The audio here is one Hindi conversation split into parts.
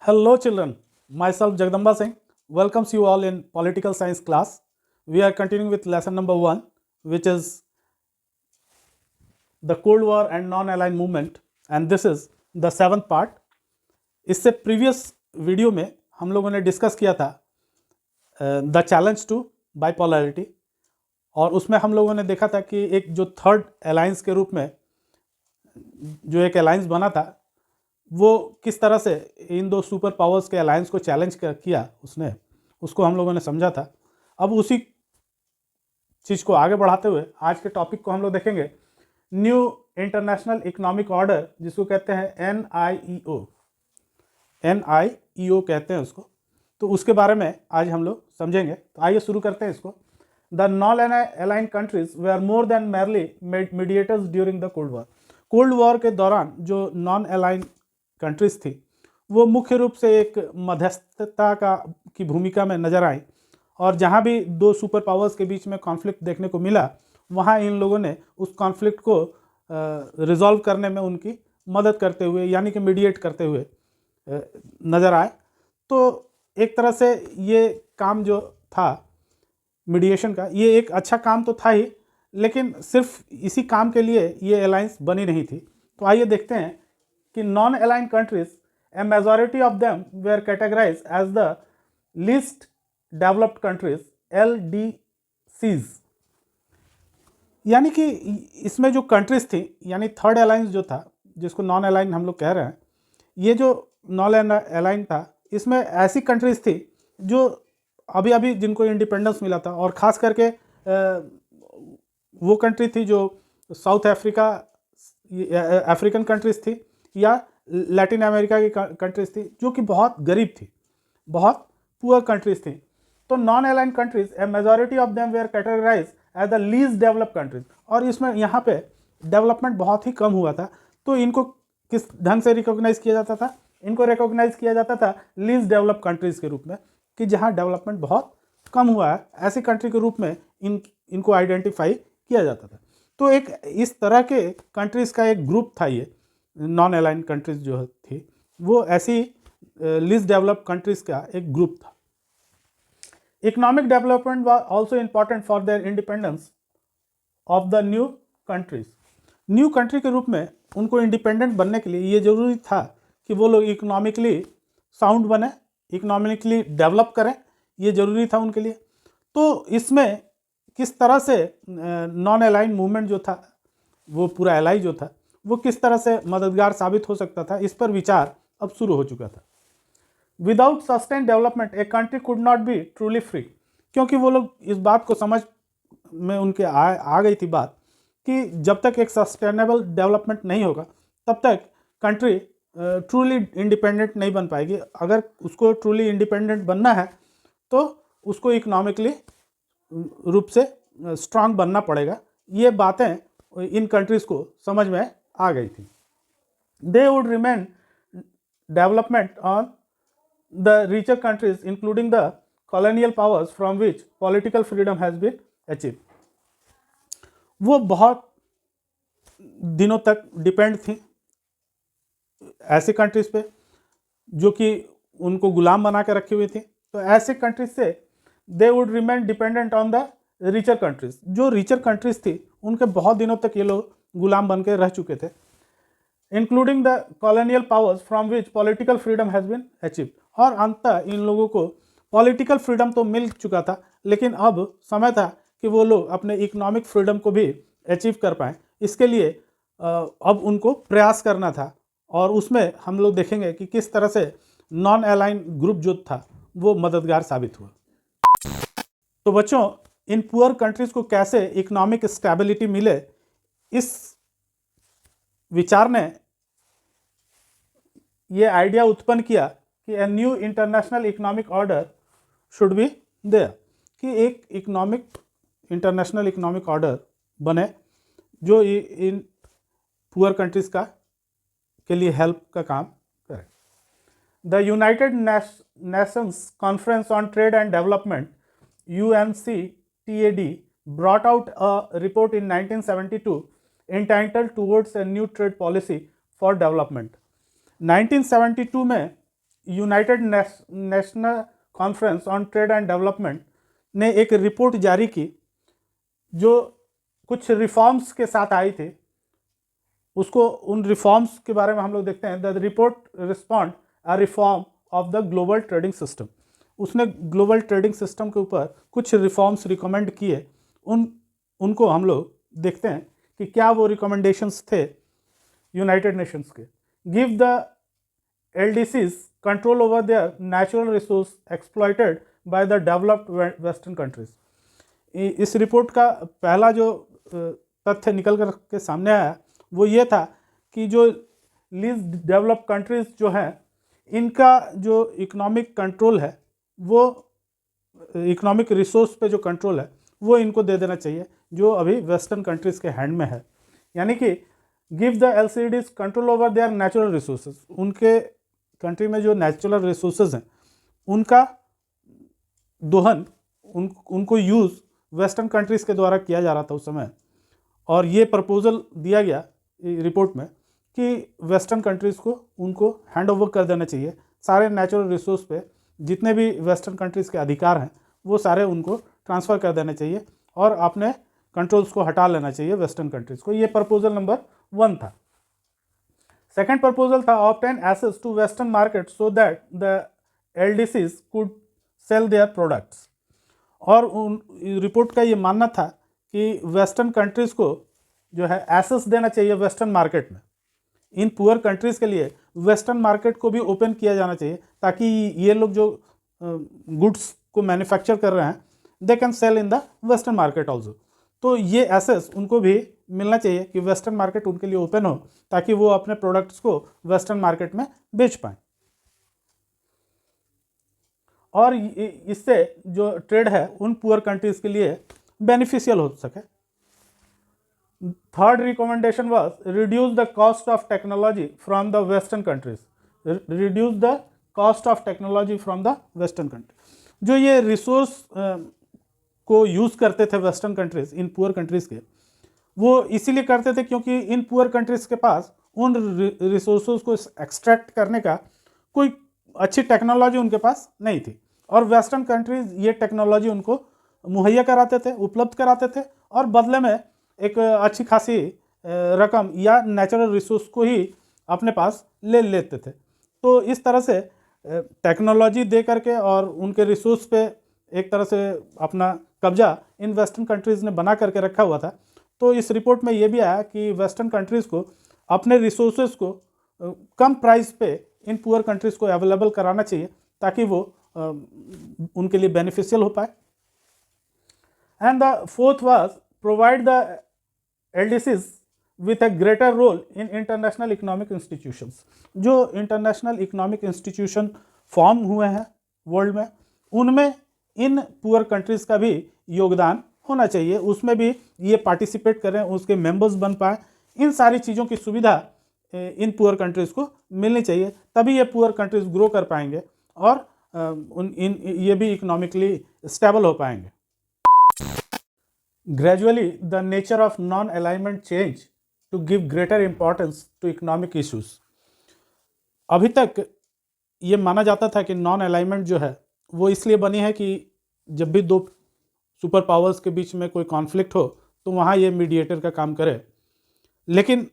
Hello children, myself Jagdamba Singh welcomes you all in political science class. We are continuing with lesson number 1, which is the Cold War and non-aligned movement, and this is the 7th part. इससे प्रीवियस वीडियो में हम लोगों ने डिस्कस किया था द चैलेंज टू बाइपोलैरिटी, और उसमें हम लोगों ने देखा था कि एक जो थर्ड अलायंस के रूप में जो एक अलायंस बना था वो किस तरह से इन दो सुपर पावर्स के अलायंस को चैलेंज किया उसने, उसको हम लोगों ने समझा था। अब उसी चीज़ को आगे बढ़ाते हुए आज के टॉपिक को हम लोग देखेंगे न्यू इंटरनेशनल इकोनॉमिक ऑर्डर, जिसको कहते हैं NIEO कहते हैं उसको। तो उसके बारे में आज हम लोग समझेंगे। तो आइए शुरू करते हैं इसको। The non aligned countries they are more than merely mediators during the cold war. Cold war के दौरान जो नॉन अलाइंड कंट्रीज थी वो मुख्य रूप से एक मध्यस्थता की भूमिका में नजर आई, और जहाँ भी दो सुपर पावर्स के बीच में कॉन्फ्लिक्ट देखने को मिला वहाँ इन लोगों ने उस कॉन्फ्लिक्ट को रिजॉल्व करने में उनकी मदद करते हुए, यानी कि मीडिएट करते हुए नज़र आए। तो एक तरह से ये काम जो था मीडिएशन का, ये एक अच्छा काम तो था ही, लेकिन सिर्फ इसी काम के लिए ये अलायंस बनी नहीं थी। तो आइए देखते हैं कि non aligned countries, a majority of them were categorise as the least developed countries, LDCs। यानी कि इसमें जो कंट्रीज थी, यानी थर्ड अलायंस जो था, जिसको नॉन अलाइन हम लोग कह रहे हैं, ये जो नॉन अलाइन था इसमें ऐसी कंट्रीज थी जो अभी अभी जिनको इंडिपेंडेंस मिला था, और ख़ास करके वो कंट्री थी जो साउथ अफ्रीकन कंट्रीज थी या लैटिन अमेरिका की कंट्रीज थी, जो कि बहुत गरीब थी, बहुत पुअर कंट्रीज थी। तो non aligned countries, a majority of them were categorise as the least developed countries, और इसमें यहाँ पे डेवलपमेंट बहुत ही कम हुआ था। तो इनको किस ढंग से रिकॉग्नाइज किया जाता था? इनको रिकॉग्नाइज किया जाता था लीस्ट डेवलप्ड कंट्रीज के रूप में, कि जहाँ डेवलपमेंट बहुत कम हुआ है, ऐसी कंट्री के रूप में इनको आइडेंटिफाई किया जाता था। तो एक इस तरह के कंट्रीज़ का एक ग्रुप था, ये नॉन अलाइंड कंट्रीज जो थी वो ऐसी लीस्ट डेवलप्ड कंट्रीज़ का एक ग्रुप था। Economic development was also important for their independence of the new countries. New country के रूप में उनको इंडिपेंडेंट बनने के लिए ये जरूरी था कि वो लोग इकोनॉमिकली साउंड बने, इकोनॉमिकली डेवलप करें, ये ज़रूरी था उनके लिए। तो इसमें किस तरह से नॉन अलाइंड मूवमेंट जो था, वो पूरा एलाई जो था, वो किस तरह से मददगार साबित हो सकता था, इस पर विचार अब शुरू हो चुका था। Without sustain development a country could not be truly free, क्योंकि वो लोग इस बात को समझ में उनके आ गई थी बात कि जब तक एक सस्टेनेबल डेवलपमेंट नहीं होगा तब तक कंट्री ट्रूली इंडिपेंडेंट नहीं बन पाएगी। अगर उसको ट्रूली इंडिपेंडेंट बनना है तो उसको इकोनॉमिकली रूप से स्ट्रांग बनना पड़ेगा। ये बातें इन कंट्रीज़ को समझ में आ गई थी। They would remain development on the richer countries including the colonial powers from which political freedom has been achieve. वो बहुत दिनों तक डिपेंड थी ऐसे कंट्रीज पे जो कि उनको गुलाम बना के रखी हुई थी। तो ऐसे कंट्रीज से they would remain dependent on the richer countries. जो रिचर कंट्रीज थी उनके बहुत दिनों तक ये लोग गुलाम बन के रह चुके थे, including the colonial powers from which political freedom has been achieve. और अंततः इन लोगों को पॉलिटिकल फ्रीडम तो मिल चुका था, लेकिन अब समय था कि वो लोग अपने इकोनॉमिक फ्रीडम को भी अचीव कर पाएँ। इसके लिए अब उनको प्रयास करना था, और उसमें हम लोग देखेंगे कि किस तरह से नॉन अलाइन ग्रुप जो था वो मददगार साबित हुआ। तो बच्चों, इन पुअर कंट्रीज़ को कैसे इकोनॉमिक स्टेबिलिटी मिले, इस विचार ने ये आइडिया उत्पन्न किया कि a new international economic order should be there, कि एक इंटरनेशनल इकोनॉमिक ऑर्डर बने जो इन पुअर कंट्रीज़ के लिए हेल्प का काम करे। The United Nations conference on trade and development, UNCTAD, brought out a report in 1972 entitled Towards a New Trade Policy for Development। 1972 में United national conference on trade and development ने एक रिपोर्ट जारी की जो कुछ रिफॉर्म्स के साथ आई थी। उसको उन रिफॉर्म्स के बारे में हम लोग देखते हैं। The report respond a reform of the global trading system. उसने ग्लोबल ट्रेडिंग सिस्टम के ऊपर कुछ रिफॉर्म्स रिकमेंड किए। उनको हम लोग देखते हैं कि क्या वो रिकमेंडेशंस थे यूनाइटेड नेशंस के। Give the LDCs control over there natural resource exploited by the developed western countries. इस रिपोर्ट का पहला जो तथ्य निकल कर के सामने आया वो ये था कि जो लीस्ट डेवलप्ड कंट्रीज जो हैं इनका जो इकोनॉमिक कंट्रोल है वो इकोनॉमिक रिसोर्स पे जो कंट्रोल है वो इनको दे देना चाहिए जो अभी वेस्टर्न कंट्रीज़ के हैंड में है। यानी कि give the LCDs control over there natural resources. उनके कंट्री में जो नेचुरल रिसोर्सेज हैं उनका दोहन उनको यूज़ वेस्टर्न कंट्रीज़ के द्वारा किया जा रहा था उस समय। और ये प्रपोजल दिया गया रिपोर्ट में कि वेस्टर्न कंट्रीज़ को उनको हैंड ओवर कर देना चाहिए। सारे नेचुरल रिसोर्स पे जितने भी वेस्टर्न कंट्रीज़ के अधिकार हैं वो सारे उनको ट्रांसफ़र कर देना चाहिए और अपने कंट्रोल्स को हटा लेना चाहिए वेस्टर्न कंट्रीज़ को। ये प्रपोजल नंबर 1 था। सेकेंड प्रपोजल था obtain access to western market so that the LDCs could sell their products. और उन रिपोर्ट का ये मानना था कि वेस्टर्न कंट्रीज़ को जो है एक्सेस देना चाहिए वेस्टर्न मार्केट में। इन पुअर कंट्रीज़ के लिए वेस्टर्न मार्केट को भी ओपन किया जाना चाहिए ताकि ये लोग जो गुड्स को मैन्युफैक्चर कर रहे हैं they can sell in the western market also. तो ये एक्सेस उनको भी मिलना चाहिए कि वेस्टर्न मार्केट उनके लिए ओपन हो ताकि वो अपने प्रोडक्ट्स को वेस्टर्न मार्केट में बेच पाएँ और इससे जो ट्रेड है उन पुअर कंट्रीज़ के लिए बेनिफिशियल हो सके। Third recommendation was reduce the cost of technology from the western countries. Reduce the cost of technology from the western country. जो ये रिसोर्स को यूज़ करते थे western countries in poor countries के, वो इसीलिए करते थे क्योंकि इन पुअर कंट्रीज़ के पास उन रिसोर्स को एक्सट्रैक्ट करने का कोई अच्छी टेक्नोलॉजी उनके पास नहीं थी और वेस्टर्न कंट्रीज़ ये टेक्नोलॉजी उनको मुहैया कराते थे, उपलब्ध कराते थे और बदले में एक अच्छी खासी रकम या नेचुरल रिसोर्स को ही अपने पास ले लेते थे। तो इस तरह से टेक्नोलॉजी दे करके और उनके रिसोर्स पे एक तरह से अपना कब्जा इन वेस्टर्न कंट्रीज़ ने बना करके रखा हुआ था। तो इस रिपोर्ट में ये भी आया कि वेस्टर्न कंट्रीज़ को अपने रिसोर्सेज को कम प्राइस पे इन पुअर कंट्रीज़ को अवेलेबल कराना चाहिए ताकि वो उनके लिए बेनिफिशियल हो पाए। And the fourth was provide the LDCs with a greater role in international economic institutions. जो इंटरनेशनल इकोनॉमिक इंस्टीट्यूशन फॉर्म हुए हैं वर्ल्ड में उनमें इन पुअर कंट्रीज़ का भी योगदान होना चाहिए, उसमें भी ये पार्टिसिपेट करें, उसके मेंबर्स बन पाएँ। इन सारी चीज़ों की सुविधा इन पुअर कंट्रीज़ को मिलनी चाहिए, तभी ये पुअर कंट्रीज़ ग्रो कर पाएंगे और ये भी इकोनॉमिकली स्टेबल हो पाएंगे। Gradually, the nature of non-alignment changed to give greater importance to economic issues. अभी तक ये माना जाता था कि नॉन अलाइनमेंट जो है वो इसलिए बनी है कि जब भी दो सुपर पावर्स के बीच में कोई कॉन्फ्लिक्ट हो तो वहाँ ये मीडिएटर का काम करे। लेकिन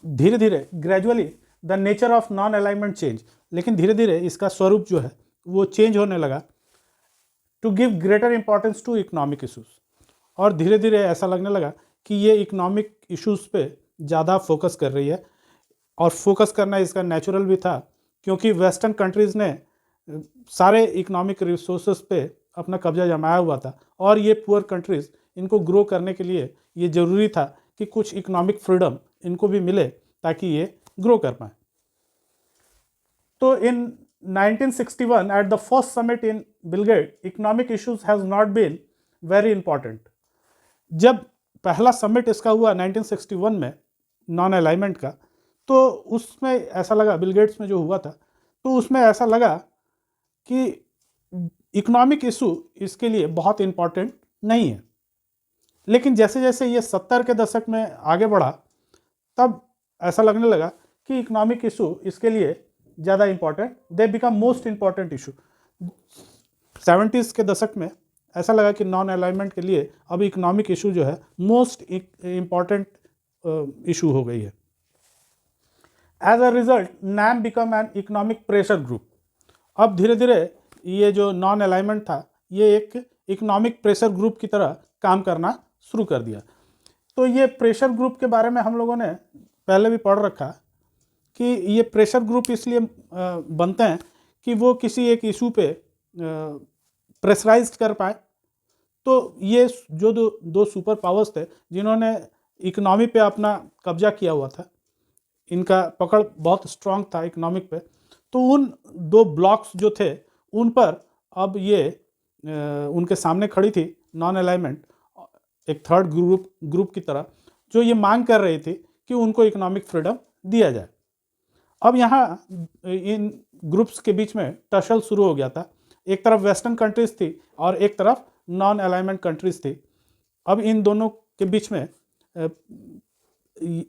धीरे धीरे gradually the nature of non alignment change, लेकिन धीरे धीरे इसका स्वरूप जो है वो चेंज होने लगा to give greater importance to economic issues. और धीरे धीरे ऐसा लगने लगा कि ये इकोनॉमिक इश्यूज़ पे ज़्यादा फोकस कर रही है और फोकस करना इसका नेचुरल भी था क्योंकि वेस्टर्न कंट्रीज़ ने सारे इकोनॉमिक रिसोर्सेज पे अपना कब्जा जमाया हुआ था और ये पुअर कंट्रीज़ इनको ग्रो करने के लिए ये ज़रूरी था कि कुछ इकोनॉमिक फ्रीडम इनको भी मिले ताकि ये ग्रो कर पाएँ। तो in 1961 at the first summit in Belgrade economic issues has not been very important. जब पहला समिट इसका हुआ 1961 में नॉन अलाइनमेंट का, तो उसमें ऐसा लगा, बिल गेट्स में जो हुआ था तो उसमें ऐसा लगा कि इकोनॉमिक इशू इसके लिए बहुत इम्पॉर्टेंट नहीं है। लेकिन जैसे जैसे ये 70 के दशक में आगे बढ़ा तब ऐसा लगने लगा कि इकोनॉमिक इशू इसके लिए ज़्यादा important, they become most important issue. 70s के दशक में ऐसा लगा कि नॉन अलाइनमेंट के लिए अब इकोनॉमिक इशू जो है मोस्ट इम्पॉर्टेंट इशू हो गई है। As a result NAM become an economic pressure group. अब धीरे धीरे ये जो नॉन अलाइनमेंट था ये एक इकोनॉमिक प्रेशर ग्रुप की तरह काम करना शुरू कर दिया। तो ये प्रेशर ग्रुप के बारे में हम लोगों ने पहले भी पढ़ रखा कि ये प्रेशर ग्रुप इसलिए बनते हैं कि वो किसी एक इशू पे प्रेशराइज कर पाए। तो ये जो दो सुपर पावर्स थे जिन्होंने इकोनॉमी पे अपना कब्जा किया हुआ था, इनका पकड़ बहुत स्ट्रांग था इकोनॉमिक पे, तो उन दो ब्लॉक्स जो थे उन पर अब ये उनके सामने खड़ी थी नॉन अलाइनमेंट, एक थर्ड ग्रुप की तरह, जो ये मांग कर रही थी कि उनको इकोनॉमिक फ्रीडम दिया जाए। अब यहाँ इन ग्रुप्स के बीच में टसल शुरू हो गया था। एक तरफ वेस्टर्न कंट्रीज थी और एक तरफ नॉन अलाइनमेंट कंट्रीज थी। अब इन दोनों के बीच में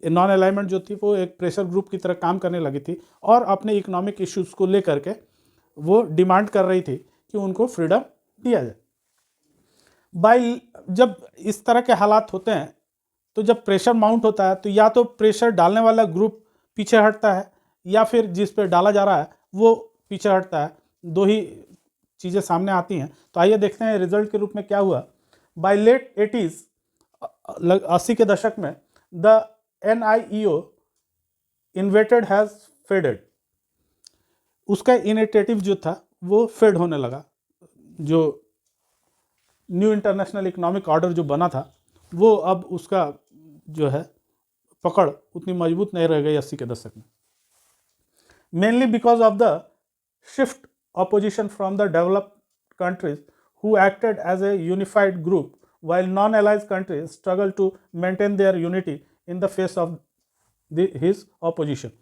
नॉन अलाइनमेंट जो थी वो एक प्रेशर ग्रुप की तरह काम करने लगी थी और अपने इकोनॉमिक इश्यूज को लेकर के वो डिमांड कर रही थी कि उनको फ्रीडम दिया जाए। जब इस तरह के हालात होते हैं तो जब प्रेशर माउंट होता है तो या तो प्रेशर डालने वाला ग्रुप पीछे हटता है या फिर जिस पे डाला जा रहा है वो पीछे हटता है। दो ही चीज़ें सामने आती हैं। तो आइए देखते हैं रिजल्ट के रूप में क्या हुआ। बाय लेट 80s 80 के दशक में the NIEO inverted has faded. उसका इनिशिएटिव जो था वो फेड होने लगा। जो न्यू इंटरनेशनल इकोनॉमिक ऑर्डर जो बना था वो अब उसका जो है पकड़ उतनी मजबूत नहीं रह गई 80 के दशक में। Mainly because of the shift opposition from the developed countries who acted as a unified group while non-allied countries struggled to maintain their unity in the face of his opposition।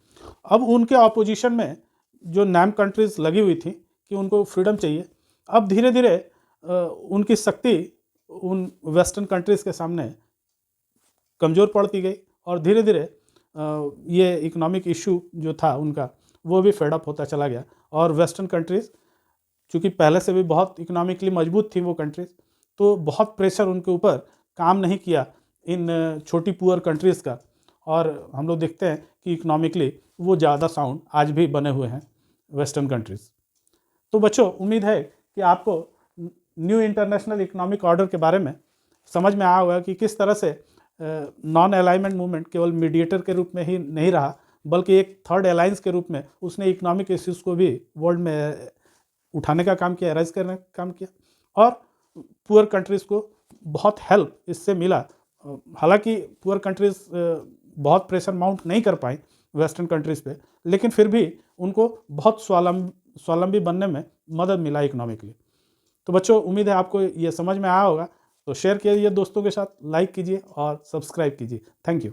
अब उनके ऑपोजिशन में जो NAM कंट्रीज लगी हुई थी कि उनको फ्रीडम चाहिए, अब धीरे धीरे उनकी शक्ति उन वेस्टर्न कंट्रीज़ के सामने कमज़ोर पड़ती गई और धीरे धीरे ये इकोनॉमिक इशू जो था उनका वो भी फेड अप होता चला गया। और वेस्टर्न कंट्रीज़ चूँकि पहले से भी बहुत इकोनॉमिकली मजबूत थी वो कंट्रीज़, तो बहुत प्रेशर उनके ऊपर काम नहीं किया इन छोटी पुअर कंट्रीज़ का, और हम लोग देखते हैं कि इकोनॉमिकली वो ज़्यादा साउंड आज भी बने हुए हैं वेस्टर्न कंट्रीज़। तो बच्चों, उम्मीद है कि आपको न्यू इंटरनेशनल इकोनॉमिक ऑर्डर के बारे में समझ में आया होगा कि किस तरह से नॉन अलाइनमेंट मूवमेंट केवल मीडिएटर के रूप में ही नहीं रहा बल्कि एक थर्ड अलायंस के रूप में उसने इकोनॉमिक इश्यूज़ को भी वर्ल्ड में उठाने का काम किया, राइज करने का काम किया और पुअर कंट्रीज़ को बहुत हेल्प इससे मिला। हालांकि पुअर कंट्रीज़ बहुत प्रेशर माउंट नहीं कर पाई वेस्टर्न कंट्रीज़ पे, लेकिन फिर भी उनको बहुत स्वावलंबी बनने में मदद मिला इकोनॉमिकली। तो बच्चों, उम्मीद है आपको ये समझ में आया होगा। तो शेयर कीजिए दोस्तों के साथ, लाइक कीजिए और सब्सक्राइब कीजिए। Thank you.